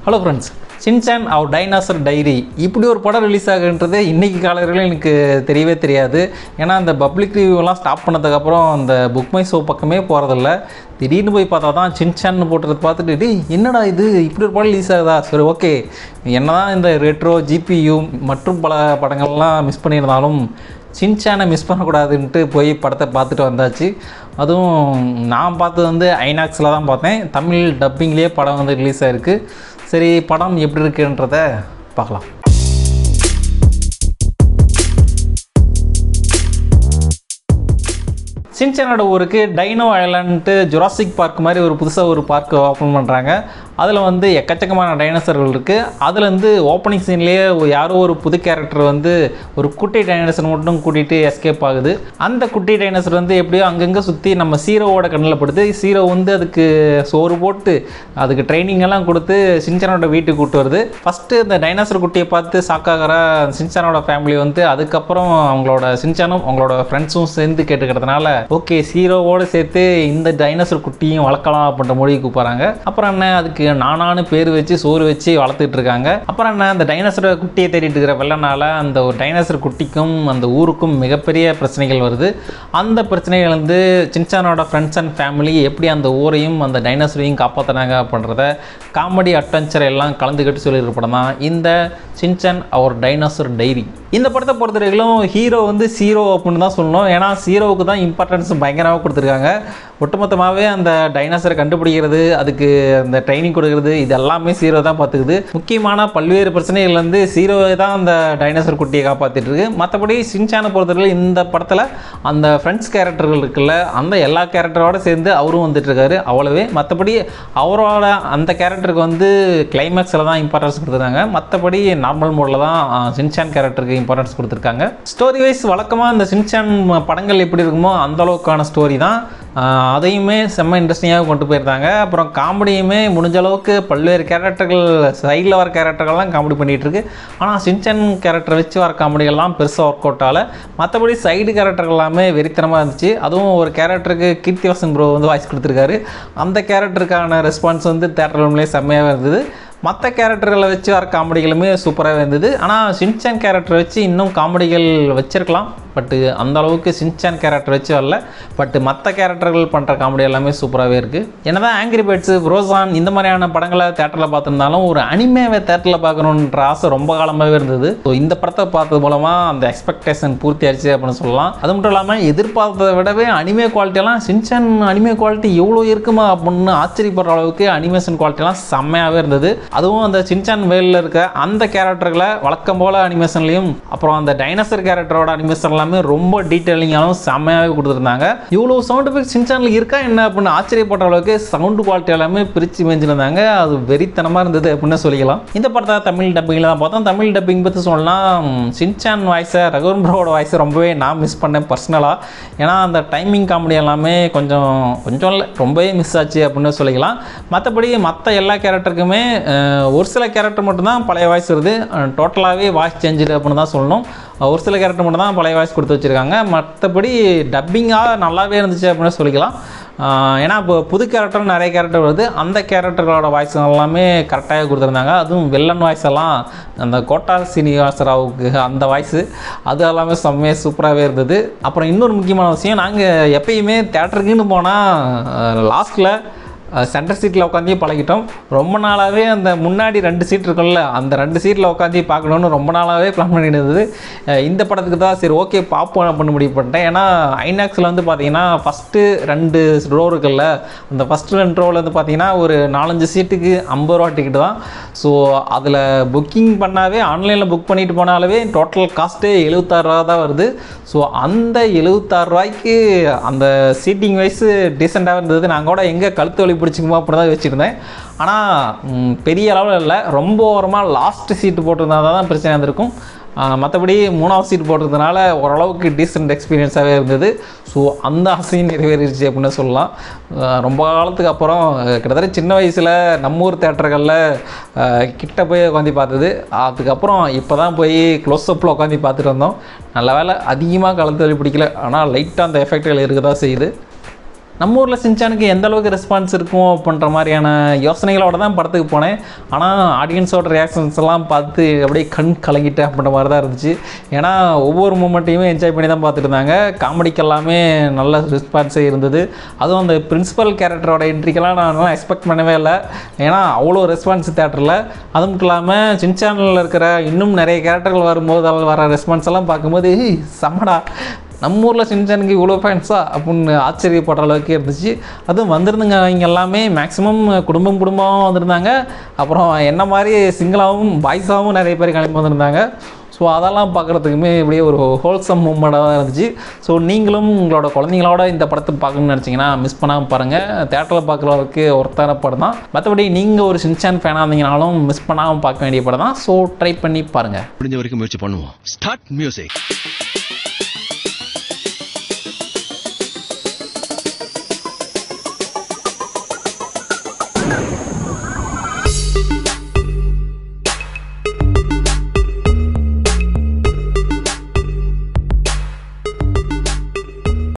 Hello friends, Shinchan அவர் dinosaur diary இப்படி ஒரு படம் ரிலீஸ் ஆகுன்றது இன்றைக்கி காலங்களில் எனக்கு தெரியவே தெரியாது. ஏன்னா அந்த பப்ளிக் ரிவ்யூலாம் ஸ்டாப் பண்ணதுக்கப்புறம் அந்த புக் மை ஷோ பக்கமே போகிறதில்ல. திடீர்னு போய் பார்த்தா தான் சின்சான் போட்டுறது பார்த்துட்டு என்னடா இது இப்படி ஒரு படம் ரிலீஸ் ஆகுதா, சரி ஓகே என்ன தான் இந்த ரெட்ரோ ஜிபியு மற்றும் பல படங்கள்லாம் மிஸ் பண்ணியிருந்தாலும் சின்சானை மிஸ் பண்ணக்கூடாதுன்ட்டு போய் படத்தை பார்த்துட்டு வந்தாச்சு. அதுவும் நான் பார்த்தது வந்து ஐநாக்ஸில் தான் பார்த்தேன். தமிழ் டப்பிங்லேயே படம் வந்து ரிலீஸ் ஆகிருக்கு. சரி, படம் எப்படி இருக்குன்றத பார்க்கலாம். சின்சானோட ஊருக்கு டைனோ ஐலாண்ட்டு ஜுராசிக் பார்க் மாதிரி ஒரு புதுசாக ஒரு பார்க் ஓப்பன் பண்ணுறாங்க. அதில் வந்து எக்கச்சக்கமான டைனோசர்கள் இருக்குது. அதுலேருந்து ஓப்பனிங் சீன்லேயே யாரோ ஒரு புது கேரக்டர் வந்து ஒரு குட்டி டைனோசர் மட்டும் கூட்டிகிட்டு எஸ்கேப் ஆகுது. அந்த குட்டி டைனோசர் வந்து எப்படியோ அங்கங்கே சுற்றி நம்ம சீரோவோட கண்ணில் படுது. சீரோ வந்து அதுக்கு சோறு போட்டு அதுக்கு ட்ரைனிங் எல்லாம் கொடுத்து சின்சானோட வீட்டுக்கு கூப்பிட்டு வருது. ஃபஸ்ட்டு இந்த டைனோசர் குட்டியை பார்த்து ஷாக்காகிற சின்சானோட ஃபேமிலி வந்து அதுக்கப்புறம் அவங்களோட சின்சானும் அவங்களோட ஃப்ரெண்ட்ஸும் சேர்ந்து கேட்டுக்கிறதுனால ஓகே சீரோவோடு சேர்த்து இந்த டைனோசர் குட்டியும் வளர்க்கலாம் அப்படின்ற முடிவுக்கு போகிறாங்க. அப்புறம் என்ன, அதுக்கு நானானு பேர் வச்சு சோறு வச்சு வளர்த்துட்டு இருக்காங்க. அப்புறம் என்ன, அந்த டைனோசர் குட்டியை தேடிட்டு இருக்கிற வெள்ளனால அந்த ஒரு டைனோசர் குட்டிக்கும் அந்த ஊருக்கும் மிகப்பெரிய பிரச்சனைகள் வருது. அந்த பிரச்சனைகள் வந்து சின்சானோட ஃப்ரெண்ட்ஸ் அண்ட் ஃபேமிலி எப்படி அந்த ஊரையும் அந்த டைனோசரையும் காப்பாற்றினாங்க அப்படின்றத காமெடி அட்வென்ச்சர் எல்லாம் கலந்துக்கிட்டு சொல்லியிருக்க படம் தான் இந்த சின்சான் அவர் டைனோசர் டைரி. இந்த படத்தை பொறுத்த வரைக்கும் ஹீரோ வந்து ஜீரோ அப்படின்னு தான் சொல்லணும். ஏன்னா ஜீரோவுக்கு தான் இம்பார்ட்டன்ஸ் பயங்கரமாக கொடுத்துருக்காங்க. ஒட்டுமொத்தமாகவே அந்த டைனோசரை கண்டுபிடிக்கிறது, அதுக்கு அந்த ட்ரைனிங் கொடுக்கறது, இது எல்லாமே ஜீரோ தான் பார்த்துக்குது. முக்கியமான பல்வேறு பிரச்சனைகள்லேருந்து ஜீரோவை தான் அந்த டைனோசர் குட்டியை காப்பாற்றிட்டு இருக்கு. மற்றபடி சின்சானை பொறுத்தவரைக்கும் இந்த படத்தில் அந்த ஃப்ரெண்ட்ஸ் கேரக்டர்கள் இருக்குல்ல, அந்த எல்லா கேரக்டரோடு சேர்ந்து அவரும் வந்துட்டு இருக்காரு. அவ்வளவே. மற்றபடி அவரோட அந்த கேரக்டருக்கு வந்து கிளைமேக்ஸில் தான் இம்பார்ட்டன்ஸ் கொடுத்துருக்காங்க. மற்றபடி நார்மல் மோடில் தான் சின்சான் கேரக்டருக்கு இம்பார்ட்டன்ஸ் கொடுத்துருக்காங்க. ஸ்டோரி வைஸ் வழக்கமாக இந்த சின்சான் படங்கள் எப்படி இருக்குமோ அந்த அளவுக்கான ஸ்டோரி தான். அதையுமே செம்ம இன்ட்ரெஸ்டிங்காக கொண்டு போயிருந்தாங்க. அப்புறம் காமெடியுமே முடிஞ்ச அளவுக்கு பல்வேறு கேரக்டர்கள் சைடில் வர கேரக்டர்கள்லாம் காமெடி பண்ணிகிட்டு இருக்கு. ஆனால் சின்சான் கேரக்டர் வச்சு வர காமெடிகள்லாம் பெருசாக ஒர்க் அவுட் ஆகலை. மற்றபடி சைடு கேரக்டர்கள் எல்லாமே வெறித்தனமாக இருந்துச்சு. அதுவும் ஒரு கேரக்டருக்கு கீர்த்திவாசன் ப்ரோ வந்து வாய்ஸ் கொடுத்துருக்காரு. அந்த கேரக்டருக்கான ரெஸ்பான்ஸ் வந்து தேட்டர் ரூம்லேயே செம்மையாக இருந்தது. மற்ற கேரக்டர்களை வச்சு வர காமெடிகளுமே சூப்பராக இருந்தது. ஆனால் சின்சான் கேரக்டர் வச்சு இன்னும் காமெடிகள் வச்சுருக்கலாம். பட்டு அந்த அளவுக்கு சின்சான் கேரக்டர் வச்சு வரல. பட்டு மற்ற கேரக்டர்கள் பண்ணுற காமெடி எல்லாமே சூப்பராகவே இருக்குது. என்னதான் ஆங்கிரி பேர்ட்ஸு, ப்ரோசான் இந்த மாதிரியான படங்களை தேட்டரில் பார்த்துருந்தாலும் ஒரு அனிமேவை தேட்டரில் பார்க்கணுன்ற ஆசை ரொம்ப காலமாகவே இருந்தது. ஸோ இந்த படத்தை பார்த்தது மூலமாக அந்த எக்ஸ்பெக்டேஷன் பூர்த்தி ஆயிடுச்சு அப்படின்னு சொல்லலாம். அது மட்டும் இல்லாமல் எதிர்பார்த்ததை விடவே அனிமே குவாலிட்டியெல்லாம் சின்சான் அனிமே குவாலிட்டி எவ்வளோ இருக்குமா அப்படின்னு ஆச்சரியப்படுற அளவுக்கு அனிமேஷன் குவாலிட்டியெல்லாம் செம்மையாகவே இருந்தது. அதுவும் அந்த சின்சான் வேலில் இருக்க அந்த கேரக்டர்களை வழக்கம் போல் அனிமேஷன்லையும் அப்புறம் அந்த டைனோசர் கேரக்டரோட அனிமேஷன் எல்லாமே ரொம்ப டீட்டெயிலிங்காகவும் செம்மையாகவே கொடுத்துருந்தாங்க. இவ்வளோ சவுண்ட் எஃபெக்ட் சின்சானில் இருக்கா என்ன அப்படின்னு ஆச்சரியப்படுற அளவுக்கு சவுண்டு குவாலிட்டி எல்லாமே பிரித்து மேய்ஞ்சிருந்தாங்க. அது வெறித்தனமாக இருந்தது அப்படின்னு சொல்லிக்கலாம். இந்த படத்தை தமிழ் டப்பிங்கில் தான் பார்த்தோம். தமிழ் டப்பிங் பற்றி சொல்லலாம், சின்சான் வாய்ஸை ரகுவரன் ப்ரோவோட வாய்ஸை ரொம்பவே நான் மிஸ் பண்ணேன் பர்சனலாக. ஏன்னா அந்த டைமிங் காமெடி எல்லாமே கொஞ்சம் இல்லை ரொம்பவே மிஸ் ஆச்சு அப்படின்னு சொல்லிக்கலாம். மற்றபடி மற்ற எல்லா கேரக்டருக்குமே ஒரு சில கேரக்டர் மட்டும்தான் பழைய வாய்ஸ் வருது. டோட்டலாகவே வாய்ஸ் சேஞ்சு அப்படின்னு தான் சொல்லணும். ஒரு சில கேரக்டர் மட்டும் தான் பழைய வாய்ஸ் கொடுத்து வச்சுருக்காங்க. மற்றபடி டப்பிங்காக நல்லாவே இருந்துச்சு அப்படின்னு சொல்லிக்கலாம். ஏன்னா இப்போ புது கேரக்டர் நிறைய கேரக்டர் வருது. அந்த கேரக்டர்களோட வாய்ஸ் எல்லாமே கரெக்டாக கொடுத்துருந்தாங்க. அதுவும் வில்லன் வாய்ஸ் எல்லாம் அந்த கோட்டா சீனிவாச ராவுக்கு அந்த வாய்ஸு அது எல்லாமே செம்மையாக சூப்பராகவே இருந்தது. அப்புறம் இன்னொரு முக்கியமான விஷயம், நாங்கள் எப்பயுமே தேட்டருக்குன்னு போனால் லாஸ்ட்டில் சென்டர் சீட்டில் உட்காந்து பழகிட்டோம். ரொம்ப நாளாகவே அந்த முன்னாடி 2 சீட் இருக்குல்ல, அந்த 2 சீட்டில் உட்காந்து பார்க்கணுன்னு ரொம்ப நாளாகவே பிளான் பண்ணிட்டு இருந்தது. இந்த படத்துக்கு தான் சரி ஓகே பார்ப்போம் அப்படின்னு முடிவு பண்ணிட்டேன். ஏன்னா ஐநாக்ஸில் வந்து பார்த்தீங்கன்னா ஃபஸ்ட்டு 2 ரோ இருக்குல்ல, அந்த ஃபஸ்ட்டு 2 ரோவில் வந்து பார்த்தீங்கன்னா ஒரு 4-5 சீட்டுக்கு 50 ரூபா டிக்கெட்டு தான். ஸோ அதில் புக்கிங் பண்ணாவே ஆன்லைனில் புக் பண்ணிட்டு போனாலே டோட்டல் காஸ்ட்டே 76 ரூபா தான் வருது. ஸோ அந்த 76 ரூபாய்க்கு அந்த சீட்டிங் வைஸு டீசெண்டாக இருந்தது. நாங்கள் கூட எங்கே கழுத்து வலி பிடிச்சிக்குமோ அப்படி தான் வச்சுருந்தேன். ஆனால் பெரிய அளவில் இல்லை, ரொம்ப ஓரமாக லாஸ்ட்டு சீட்டு போட்டிருந்தா தான் பிரச்சனை இருந்திருக்கும். மற்றபடி 3வது சீட் போட்டிருந்ததுனால ஓரளவுக்கு டீசென்ட் எக்ஸ்பீரியன்ஸாகவே இருந்தது. ஸோ அந்த ஆசையும் நிறைவேறிடுச்சு அப்படின்னு சொல்லலாம். ரொம்ப காலத்துக்கு அப்புறம் கிட்டத்தட்ட சின்ன வயசில் நம்ம ஊர் தேட்டர்களில் கிட்ட போய் உட்காந்து பார்த்தது. அதுக்கப்புறம் இப்போ தான் போய் க்ளோஸ்அப்பில் உட்காந்து பார்த்துட்டு வந்தோம். நல்ல வேலை அதிகமாக கலந்து வலி பிடிக்கல, ஆனால் லைட்டாக அந்த எஃபெக்ட்கள் இருக்க தான் செய்யுது. நம்ம ஊரில் சின்சானுக்கு எந்த அளவுக்கு ரெஸ்பான்ஸ் இருக்கும் அப்படின்ற மாதிரியான யோசனைகளோட தான் படத்துக்கு போனேன். ஆனால் ஆடியன்ஸோட ரியாக்ஷன்ஸ் எல்லாம் பார்த்து அப்படியே கண் கலங்கிட்டு அப்படின்ற மாதிரி தான் இருந்துச்சு. ஏன்னா ஒவ்வொரு மூமெண்ட்டையுமே என்ஜாய் பண்ணி தான் பார்த்துட்டு இருந்தாங்க. காமெடிக்கு எல்லாமே நல்ல ரெஸ்பான்ஸே இருந்தது. அதுவும் அந்த பிரின்சிபல் கேரக்டரோட என்ட்ரிக்கெல்லாம் நான் எக்ஸ்பெக்ட் பண்ணவே இல்லை. ஏன்னா அவ்வளோ ரெஸ்பான்ஸ் தேட்டரில். அது மட்டும் இல்லாமல் சின்சானில் இருக்கிற இன்னும் நிறைய கேரக்டர்கள் வரும்போது அதில் வர ரெஸ்பான்ஸ் எல்லாம் பார்க்கும்போது செம்மடா, நம்ம ஊரில் சின்சானுக்கு இவ்வளோ ஃபேன்ஸா அப்படின்னு ஆச்சரியப்படுற அளவுக்கு இருந்துச்சு. அதுவும் வந்திருந்துங்க அவங்க எல்லாமே மேக்ஸிமம் குடும்பமாக வந்திருந்தாங்க. அப்புறம் என்ன மாதிரி சிங்கிளாகவும் பாய்ஸாகவும் நிறைய பேர் கிளம்பி வந்திருந்தாங்க. ஸோ அதெல்லாம் பார்க்குறதுக்குமே இப்படியே ஒரு ஹோல்சம் மூமெண்ட்டாக தான் இருந்துச்சு. ஸோ நீங்களும் உங்களோட குழந்தைங்களோட இந்த படத்தை பார்க்கணும்னு நினச்சிங்கன்னா மிஸ் பண்ணாமல் பாருங்கள். தேட்டரில் பார்க்குற அளவுக்கு ஒருத்தான படம் தான். மற்றபடி நீங்கள் ஒரு சின்சான் ஃபேனாக இருந்தீங்கனாலும் மிஸ் பண்ணாமல் பார்க்க வேண்டிய படம் தான். ஸோ ட்ரை பண்ணி பாருங்கள். முடிஞ்ச வரைக்கும் முயற்சி பண்ணுவோம். Start music.